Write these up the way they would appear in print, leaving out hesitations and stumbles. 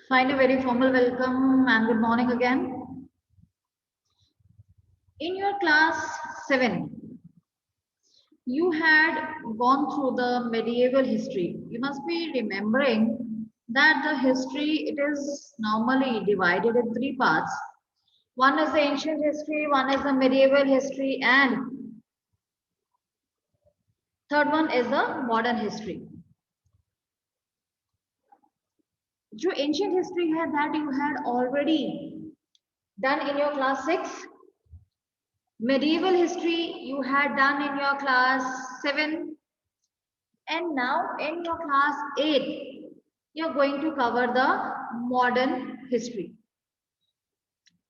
Fine, a very formal welcome and good morning again. In your class 7, you had gone through the medieval history. You must be remembering that the history, it is normally divided in three parts. One is the ancient history, one is the medieval history, and third one is the modern history. जो ancient history है that you had already done in your class 6. Medieval history you had done in your class 7, and now in your class 8 you're going to cover the modern history,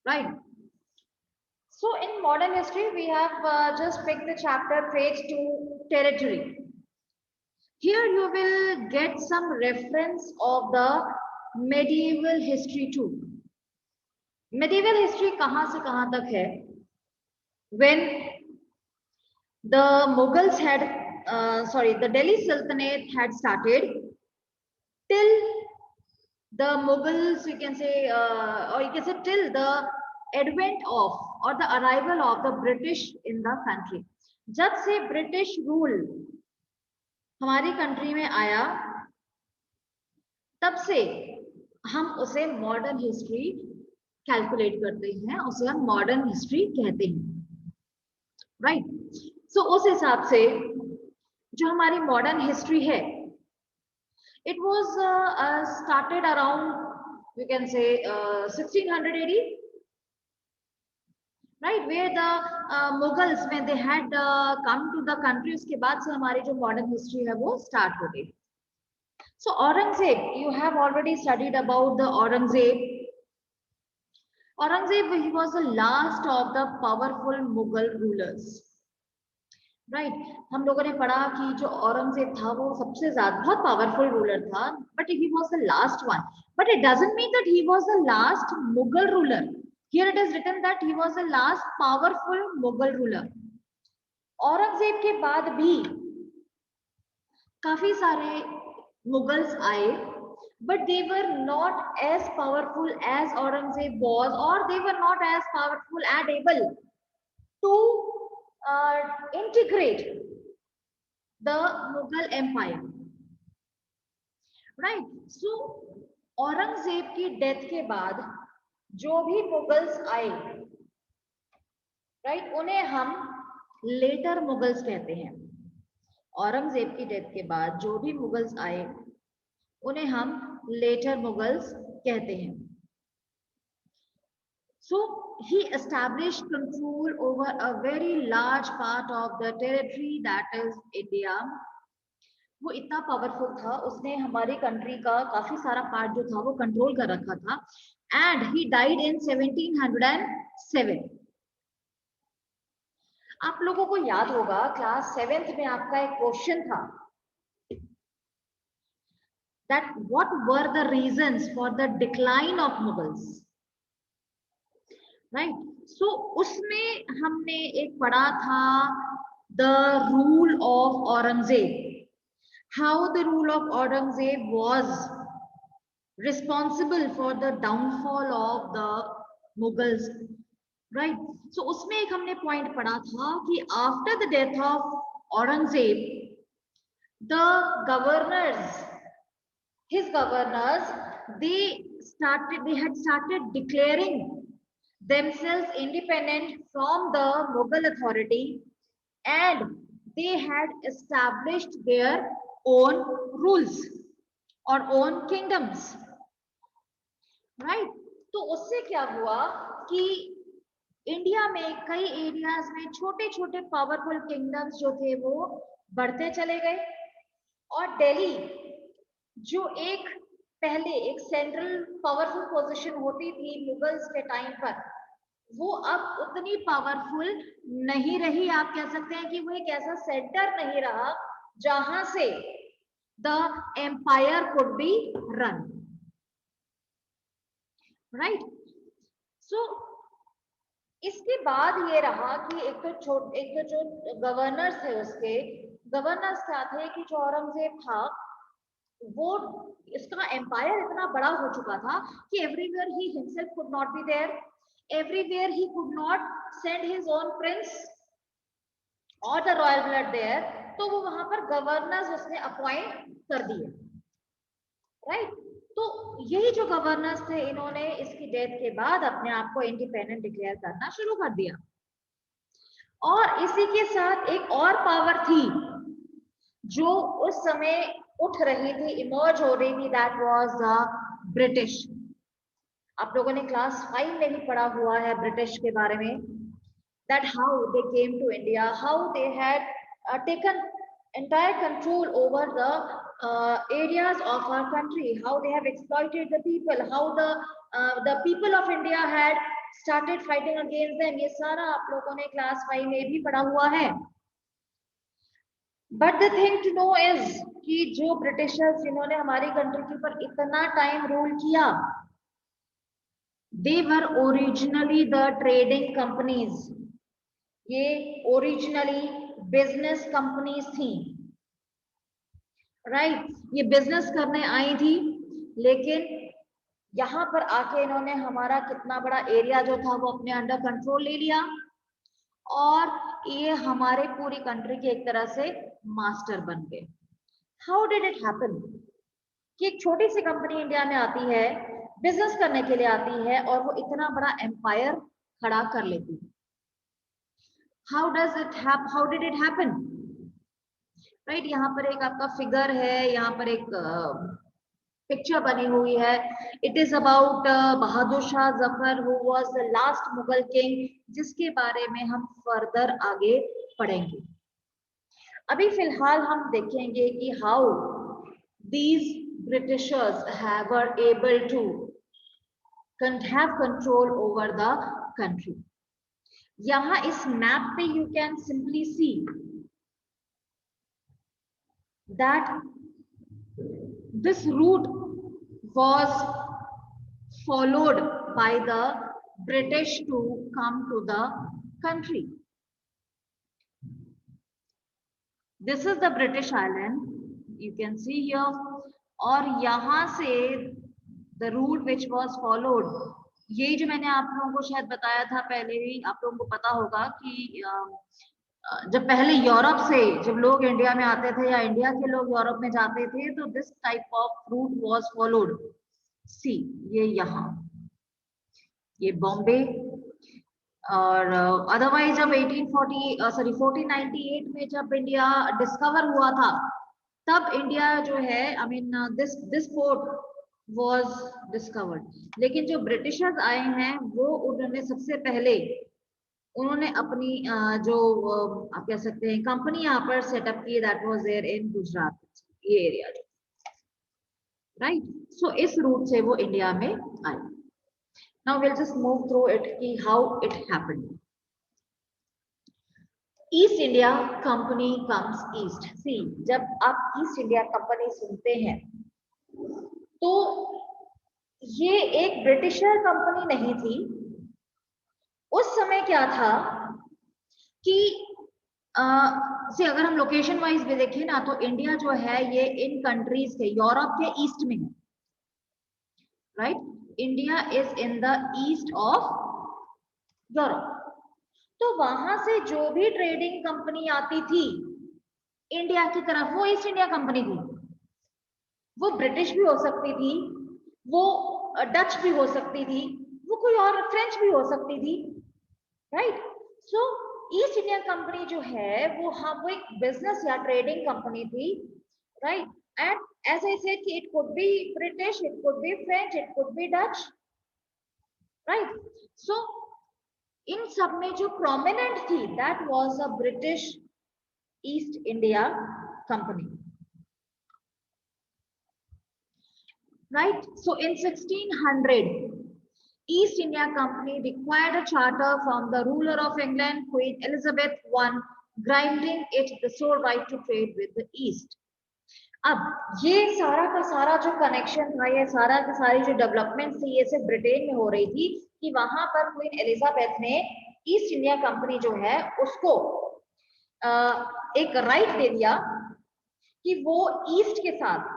right? So in modern history we have just picked the chapter page 2, territory. Here you will get some reference of the medieval history too. Medieval history कहाँ से कहाँ तक है? When the Mughals had the Delhi Sultanate had started till the Mughals, you can say, or you can say till the advent of or the arrival of the British in the country. जब से British rule हमारी country में आया तब से हम उसे modern history calculate करते हैं, उसे हम मॉडर्न हिस्ट्री कहते हैं, राइट? सो उस हिसाब से जो हमारी मॉडर्न हिस्ट्री है, it was started around, we can say, 1600 AD, right, where the Mughals, when they had come to the country, उसके बाद से हमारी जो modern history है वो start हो गई. So Aurangzeb, you have already studied about the Aurangzeb. Aurangzeb, he was the last of the powerful Mughal rulers. Right हम लोगों ने पढ़ा कि जो औरंगजेब था वो सबसे ज्यादा बहुत पावरफुल रूलर था, but he was the last one. But it doesn't mean that he was the last Mughal ruler. Here it is written that he was the last powerful Mughal ruler. Aurangzeb के बाद भी काफी सारे मुगल्स आए, but they were not as powerful as Aurangzeb was, or they were not as powerful and able to integrate the Mughal Empire, right? So Aurangzeb की death के बाद जो भी मुगल्स आए, राइट, उन्हें हम लेटर मुगल्स कहते हैं. औरंगजेब की डेथ के बाद जो भी मुगल्स आए उन्हें हम लेटर मुगल्स कहते हैं. So he established control over a very large part of the territory that is India. वो इतना पावरफुल था, उसने हमारी कंट्री का काफी सारा पार्ट जो था वो कंट्रोल कर रखा था. And he died in 1707. आप लोगों को याद होगा क्लास 7th में आपका एक क्वेश्चन था that what were the reasons for the decline of Mughals, right? So उसमें हमने एक पढ़ा था the rule of Aurangzeb, how the rule of Aurangzeb was responsible for the downfall of the Mughals, right? So उसमें एक हमने point पढ़ा था कि after the death of Aurangzeb, the governors, his governors, they had started declaring themselves independent from the Mughal authority, and they had established their own rules or own kingdoms, right? तो उससे क्या हुआ कि India में कई areas में छोटे छोटे पावरफुल किंगडम्स जो थे वो बढ़ते चले गए, और दिल्ली जो एक पहले एक सेंट्रल पावरफुल पोजीशन होती थी मुगल्स के टाइम पर, वो अब उतनी पावरफुल नहीं रही. आप कह सकते हैं कि वो एक ऐसा सेंटर नहीं रहा जहां से the empire could be run, right? So इसके बाद ये रहा कि एक तो जो गवर्नर्स थे, उसके गवर्नर्स क्या थे कि जो औरंगजेब था वो इसका एम्पायर इतना बड़ा हो चुका था कि everywhere he himself could not be there, everywhere he could not send his own prince और द रॉयल ब्लड देयर, तो वो वहां पर गवर्नर्स उसने अपॉइंट कर दिए, राइट। तो यही जो गवर्नर्स थे, इन्होंने इसकी डेथ के बाद अपने आप को इंडिपेंडेंट डिक्लेयर करना शुरू कर दिया। और इसी के साथ एक और पावर थी जो उस समय उठ रही थी, इमर्ज हो रही थी, दैट वाज द ब्रिटिश। आप लोगों ने क्लास 5 में भी पढ़ा हुआ है ब्रिटिश के बारे में, that how they came to India, how they had taken entire control over the areas of our country, how they have exploited the people, how the people of India had started fighting against them. ये सारा आप लोगों ने class 5 में भी पढ़ा हुआ है। But the thing to know is कि जो ब्रिटिशर्स जिन्होंने हमारी कंट्री के ऊपर इतना टाइम रूल किया, they were originally the trading companies, ये ओरिजिनली बिजनेस कंपनीज थी, राइट। ये बिजनेस करने आई थी, लेकिन यहाँ पर आके इन्होंने हमारा कितना बड़ा एरिया जो था वो अपने अंडर कंट्रोल ले लिया, और ये हमारे पूरी कंट्री के एक तरह से मास्टर बन गए। हाउ डिड इट हैपन कि एक छोटी सी कंपनी इंडिया में आती है, बिजनेस करने के लिए आती है, और वो इतना बड़ा एम्पायर खड़ा कर लेती है। How did it happen? Right, यहाँ पर एक आपका फिगर है, यहाँ पर एक पिक्चर बनी हुई है। It is about Bahadur Shah Zafar, who was the last Mughal king, जिसके बारे में हम फर्दर आगे पढ़ेंगे। अभी फिलहाल हम देखेंगे कि how these Britishers were able to have control over the country. यहाँ इस मैप पे you can simply see that this route was followed by the British to come to the country. This is the British island, you can see here, और यहाँ से the route which was followed, ये जो मैंने आप लोगों को शायद बताया था पहले ही, आप लोगों को पता होगा कि जब पहले यूरोप से जब लोग इंडिया में आते थे या इंडिया के लोग यूरोप में जाते थे, तो this type of route was followed. See ये यहाँ, ये बॉम्बे, और अदरवाइज जब 1498 में जब इंडिया डिस्कवर हुआ था, तब इंडिया जो है, I mean this port was discovered. लेकिन जो ब्रिटिशर्स आए हैं, वो उन्होंने सबसे पहले उन्होंने अपनी जो आप कह सकते हैं कंपनी यहाँ पर सेटअप की, that was there in Gujarat, ये एरिया जो, राइट। सो इस रूट से वो इंडिया में आए। Now will just move through it कि how it happened. East India company comes east. See, जब आप ईस्ट इंडिया कंपनी सुनते हैं, तो ये एक ब्रिटिशर कंपनी नहीं थी। उस समय क्या था कि से अगर हम लोकेशन वाइज भी देखें ना, तो इंडिया जो है ये इन कंट्रीज के यूरोप के ईस्ट में है, right. India is in the east of Europe. तो वहां से जो भी ट्रेडिंग कंपनी आती थी इंडिया की तरफ, वो ईस्ट इंडिया कंपनी थी। वो ब्रिटिश भी हो सकती थी, वो डच भी हो सकती थी, वो कोई और फ्रेंच भी हो सकती थी, right. So East India company जो है वो, हाँ, वो एक बिजनेस या ट्रेडिंग कंपनी थी, right. And as I said कि it could be British, it could be French, it could be Dutch, right. So इन सब में जो प्रोमिनेंट थी, that was a British East India company, right? So in 1600, East India Company required a charter from the ruler of England, Queen Elizabeth I, granting it the sole right to trade with the East. अब ये सारा का सारा जो connection था, ये सारा की सारी जो डेवलपमेंट थी, ये सिर्फ ब्रिटेन में हो रही थी कि वहां पर क्वीन एलिजाबेथ ने ईस्ट इंडिया कंपनी जो है उसको एक राइट दे दिया कि वो ईस्ट के साथ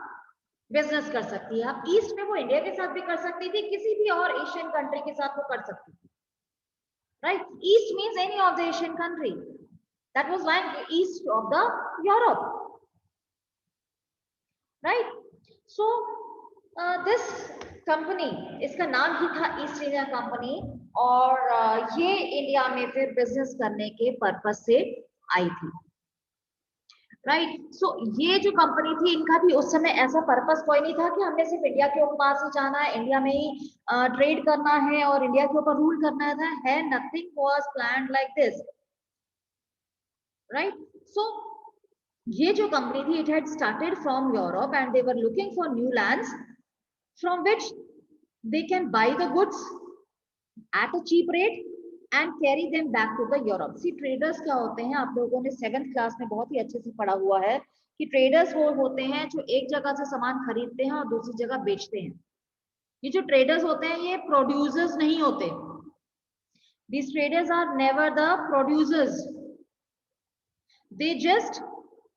बिजनेस कर सकती है। अब ईस्ट में वो इंडिया के साथ भी कर सकती थी, किसी भी और एशियन कंट्री के साथ वो कर सकती थी, right? East means any of the Asian country, that was like east of the Europe, right? So this company, इसका नाम ही था ईस्ट इंडिया कंपनी, और ये इंडिया में फिर बिजनेस करने के पर्पस से आई थी, राइट? सो ये जो कंपनी थी, इनका भी उस समय ऐसा पर्पस कोई नहीं था कि हमने सिर्फ इंडिया के पास ही जाना है, इंडिया में ही ट्रेड करना है और इंडिया के ऊपर रूल करना है। Nothing was planned like this, right? So ये जो कंपनी थी, it had started from Europe and they were looking for new lands from which they can buy the goods at a cheap rate and carry them back to the Europe. See, traders क्या होते हैं, आप लोगों ने 7th class में बहुत ही अच्छे से पढ़ा हुआ है कि ट्रेडर्स वो होते हैं जो एक जगह से सामान खरीदते हैं और दूसरी जगह बेचते हैं। ये जो ट्रेडर्स होते हैं, ये प्रोड्यूसर्स नहीं होते। These traders are never the producers. They just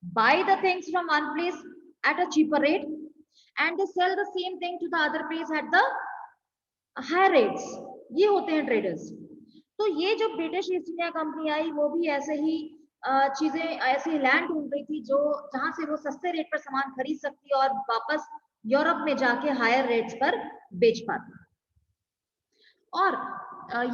buy the things from one place at a cheaper rate and they sell the same thing to the other place at the higher rates. ये होते हैं traders. तो ये जो British East India company आई, वो भी ऐसे ही चीजें, ऐसी लैंड ढूंढ रही थी जो जहां से वो सस्ते रेट पर सामान खरीद सकती और वापस यूरोप में जाके हायर रेट्स पर बेच पाती। और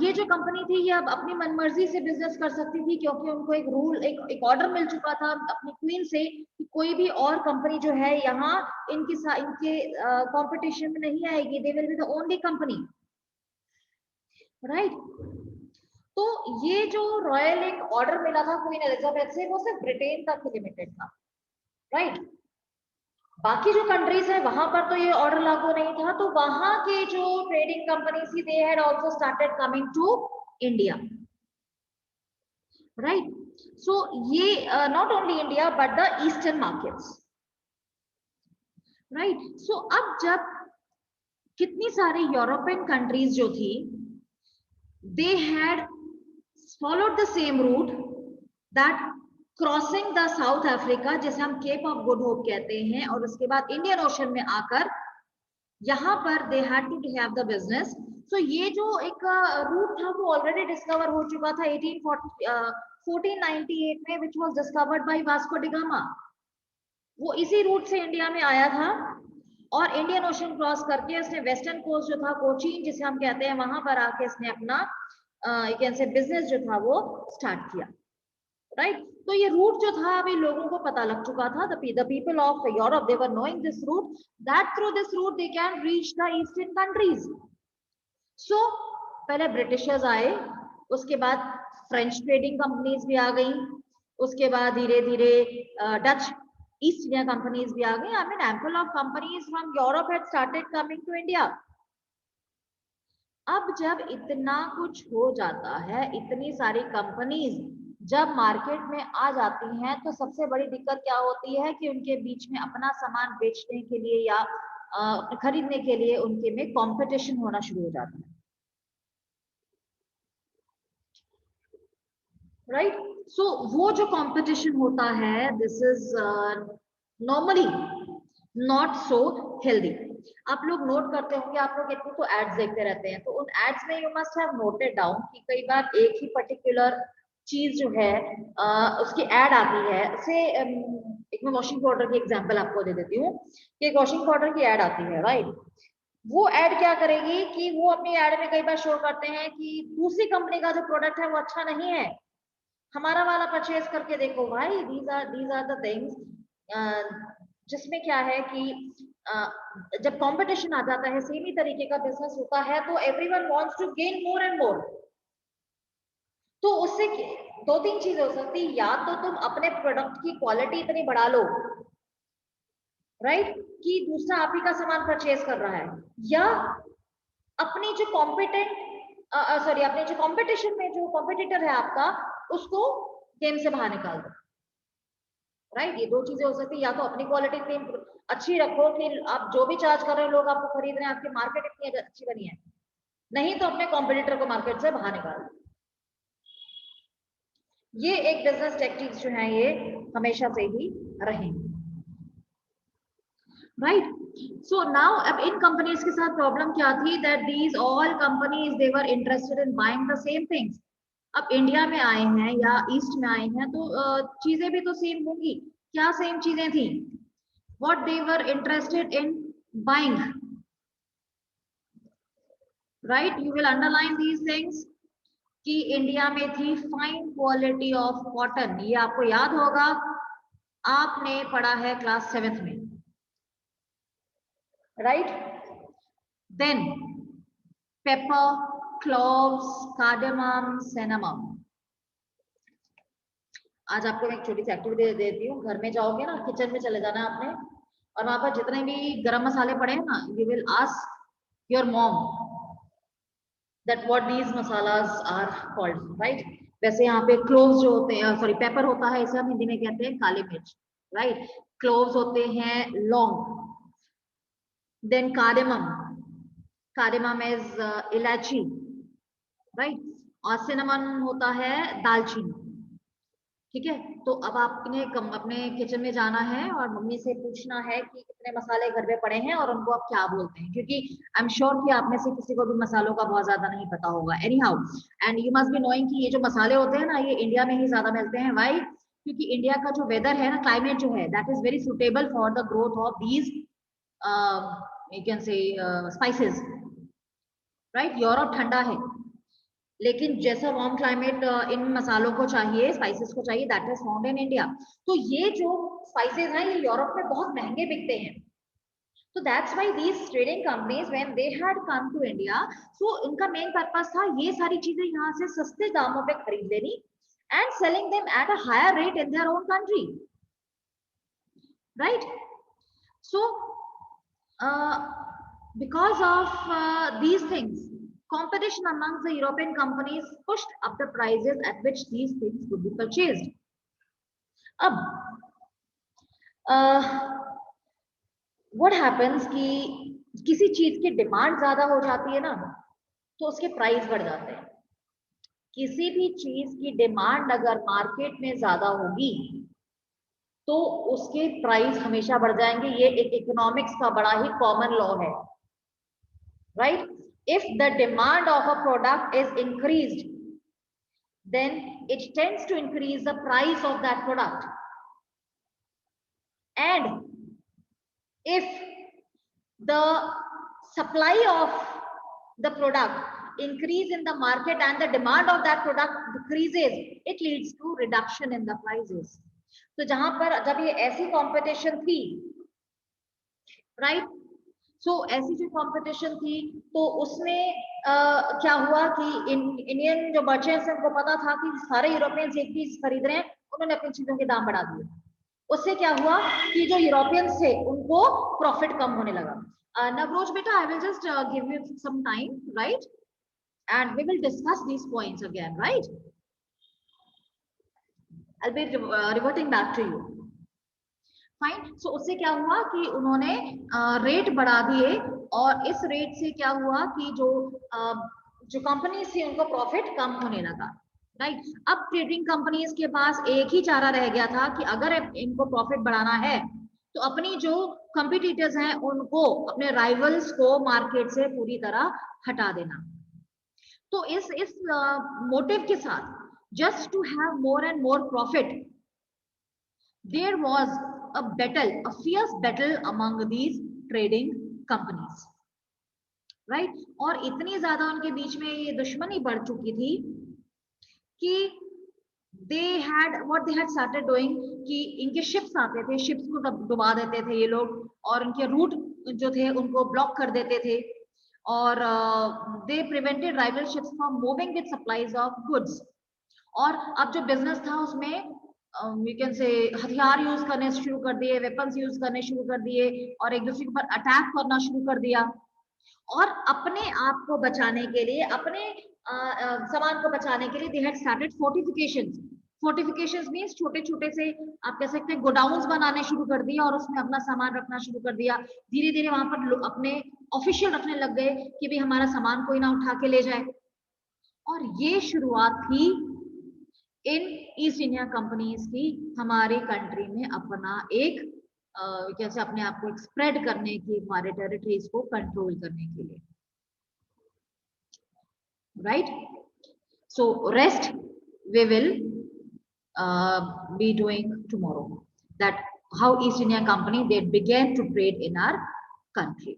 ये जो कंपनी थी, ये अब अपनी मनमर्जी से बिजनेस कर सकती थी, क्योंकि उनको एक रूल, एक ऑर्डर मिल चुका था अपनी क्वीन से कि कोई भी और कंपनी जो है यहाँ इनके कंपटीशन में नहीं आएगी, they will be the only company, right? तो ये जो रॉयल एक ऑर्डर मिला था क्वीन एलिजाबेथ से, वो सिर्फ ब्रिटेन तक लिमिटेड था, राइट? बाकी जो कंट्रीज है वहां पर तो ये ऑर्डर लागू नहीं था, तो वहां के जो ट्रेडिंग कंपनी थी, they had also started coming to India, right? So ये not only India but the eastern markets, right? So अब जब कितनी सारी यूरोपियन कंट्रीज जो थी, they had followed the same route, that crossing the south Africa, जिसे हम cap of good hope कहते हैं, और उसके बाद इंडियन ओशन में आकर यहाँ पर they had to have the business. So ये जो एक रूट था वो ऑलरेडी डिस्कवर हो चुका था 1498 में, which was discovered by Vasco D gamma. वो इसी रूट से इंडिया में आया था और इंडियन ओशन क्रॉस करके उसने वेस्टर्न कोस्ट जो था, कोचीन जिसे हम कहते हैं, वहां पर आके इसने अपना बिजनेस जो था वो स्टार्ट किया, राइट? तो ये रूट जो था अभी लोगों को पता लग चुका था, the people of Europe, they were knowing this route, that through this route they can reach the eastern countries. So पहले ब्रिटिशर्स आए, उसके बाद फ्रेंच ट्रेडिंग कंपनीज भी आ गई, उसके बाद धीरे धीरे डच ईस्ट इंडिया कंपनीज भी आ गई। I mean ample of companies from Europe had started coming to India. अब जब इतना कुछ हो जाता है, इतनी सारी कंपनीज जब मार्केट में आ जाती हैं, तो सबसे बड़ी दिक्कत क्या होती है कि उनके बीच में अपना सामान बेचने के लिए या खरीदने के लिए उनके में कंपटीशन होना शुरू हो जाता है, राइट? सो वो जो कंपटीशन होता है, this is normally not so healthy. आप लोग नोट करते होंगे, आप लोग इतनी तो एड्स देखते रहते हैं, तो उन एड्स में you must have noted down कि कई बार एक ही पर्टिकुलर चीज जो है उसकी एड आती है। से एक मैं वॉशिंग पाउडर की एग्जांपल आपको दे देती हूँ कि एक वॉशिंग पाउडर की एड आती है, राइट? वो एड क्या करेगी कि वो अपनी एड में कई बार शो करते हैं कि दूसरी कंपनी का जो प्रोडक्ट है वो अच्छा नहीं है, हमारा वाला परचेज करके देखो भाई। दीज आर द थिंग्स जिसमें क्या है कि जब कंपटीशन आ जाता है, सेम ही तरीके का बिजनेस होता है, तो everyone wants to gain more and more. तो उससे दो तीन चीजें हो सकती, या तो तुम अपने प्रोडक्ट की क्वालिटी इतनी बढ़ा लो, राइट, कि दूसरा आप ही का सामान परचेज कर रहा है, या अपनी जो कॉम्पिटेंट अपने जो कंपटीशन में जो कॉम्पिटिटर है आपका, उसको गेम से बाहर निकाल दो, राइट? ये दो चीजें हो सकती है, या तो अपनी क्वालिटी इतनी अच्छी रखो कि आप जो भी चार्ज कर रहे हो लोग आपको खरीद रहे हैं, आपकी मार्केट इतनी अच्छी बनी है, नहीं तो अपने कॉम्पिटिटर को मार्केट से बाहर निकाल दो। ये एक बिजनेस टेक्टिक्स जो है ये हमेशा से ही रहेंगे। राइट. सो नाउ अब इन कंपनीज के साथ प्रॉब्लम क्या थी, that these all companies they were interested in buying the same things. अब इंडिया में आए हैं या ईस्ट में आए हैं तो चीजें भी तो सेम होंगी. क्या सेम चीजें थी? What they were interested in buying, right. You will underline these things कि इंडिया में थी फाइन क्वालिटी ऑफ कॉटन. ये आपको याद होगा, आपने पढ़ा है क्लास 7th में, right. Then pepper, cloves, cardamom, cinnamon. आज आपको मैं एक छोटी सी एक्टिविटी दे देती हूँ. घर में जाओगे ना, किचन में चले जाना आपने, और वहां पर जितने भी गरम मसाले पड़े हैं ना, you will ask your mom that what these masalas are called, right. वैसे यहाँ पे क्लोव्स जो होते हैं, सॉरी पेपर होता है, इसे हम हिंदी में कहते हैं काली मिर्च, राइट. क्लोव्स होते हैं लौंग. देन कार्डेमम, कार्डेमम इज इलायची, राइट. और सिनेमन होता है दालचीनी. ठीक है. तो अब आपने अपने किचन में जाना है और मम्मी से पूछना है कि कितने मसाले घर में पड़े हैं और उनको आप क्या बोलते हैं, क्योंकि आई एम श्योर कि आप में से किसी को भी मसालों का बहुत ज्यादा नहीं पता होगा. Any how, and you must be knowing कि ये जो मसाले होते हैं ना, ये इंडिया में ही ज्यादा मिलते हैं. वाई? क्योंकि इंडिया का जो वेदर है ना, क्लाइमेट जो है, that is very suitable for the growth of these you can say spices, right. Europe ठंडा है, लेकिन जैसा वार्म क्लाइमेट इन मसालों को चाहिए, स्पाइसेस को चाहिए, that is found in India. तो ये जो स्पाइसेस हैं, ये यूरोप में बहुत महंगे बिकते हैं. तो that's why these trading companies when they had come to India, so उनका मेन पर्पस था ये सारी चीजें यहाँ से सस्ते दामों पे खरीद लेनी and selling them at a higher rate in their own country, right. So because of these things, competition amongst the European companies pushed up the prices at which these things could be purchased. अब what happens कि किसी चीज की demand ज्यादा हो जाती है ना, तो उसके प्राइस बढ़ जाते हैं. किसी भी चीज की डिमांड अगर मार्केट में ज्यादा होगी तो उसके प्राइस हमेशा बढ़ जाएंगे. ये एक इकोनॉमिक्स का बड़ा ही कॉमन लॉ है, right. If the demand of a product is increased, then it tends to increase the price of that product. And if the supply of the product increase in the market and the demand of that product decreases, it leads to reduction in the prices. तो जहां पर जब ये ऐसी competition थी, right, सो ऐसी जो competition थी तो उसमें क्या हुआ कि इंडियन जो मर्चेंट्स हैं, उनको पता था कि सारे यूरोपियंस एक चीज खरीद रहे हैं, उन्होंने अपनी चीजों के दाम बढ़ा दिए. उससे क्या हुआ कि जो यूरोपियंस थे उनको प्रॉफिट कम होने लगा. नवरोज बेटा, I will just give you some time, right, and we will discuss these points again, right. I will be reverting back to you. Fine. So उससे क्या हुआ कि उन्होंने रेट बढ़ा दिए, और इस रेट से क्या हुआ कि जो कंपनी थी उनको प्रॉफिट कम होने लगा, राइट. अब ट्रेडिंग कंपनीज के पास एक ही चारा रह गया था कि अगर इनको प्रॉफिट बढ़ाना है तो अपनी जो कंपिटिटर्स हैं उनको, अपने राइवल्स को मार्केट से पूरी तरह हटा देना. तो इस मोटिव के साथ, just to have more and more profit, there was a battle, a fierce battle among these trading companies, right. और इतनी ज्यादा उनके बीच में ये दुश्मनी बढ़ चुकी थी कि they had started doing कि इनके शिप्स आते थे, शिप्स को डुबा देते थे ये लोग, और उनके रूट जो थे उनको ब्लॉक कर देते थे, और they prevented rival ships from moving with supplies of goods. और अब जो बिजनेस था उसमें यू कैन से हथियार यूज करने शुरू कर दिए, वेपन्स यूज करने शुरू कर दिए, और एक दूसरे के ऊपर अटैक करना शुरू कर दिया. और अपने आप को बचाने के लिए, अपने सामान को बचाने के लिए they had started fortifications. Fortifications means छोटे छोटे से आप कह सकते हैं गोडाउन्स बनाने शुरू कर दिए, और उसमें अपना सामान रखना शुरू कर दिया. धीरे धीरे वहां पर अपने ऑफिशियल रखने लग गए कि भाई हमारा सामान कोई ना उठा के ले जाए. और ये शुरुआत थी इन ईस्ट इंडिया कंपनीज की हमारी कंट्री में अपना एक कैसे अपने आप को स्प्रेड करने की, हमारे टेरिटरीज को कंट्रोल करने के लिए, right. So rest we will be doing tomorrow, that how East India Company they began to trade in our country.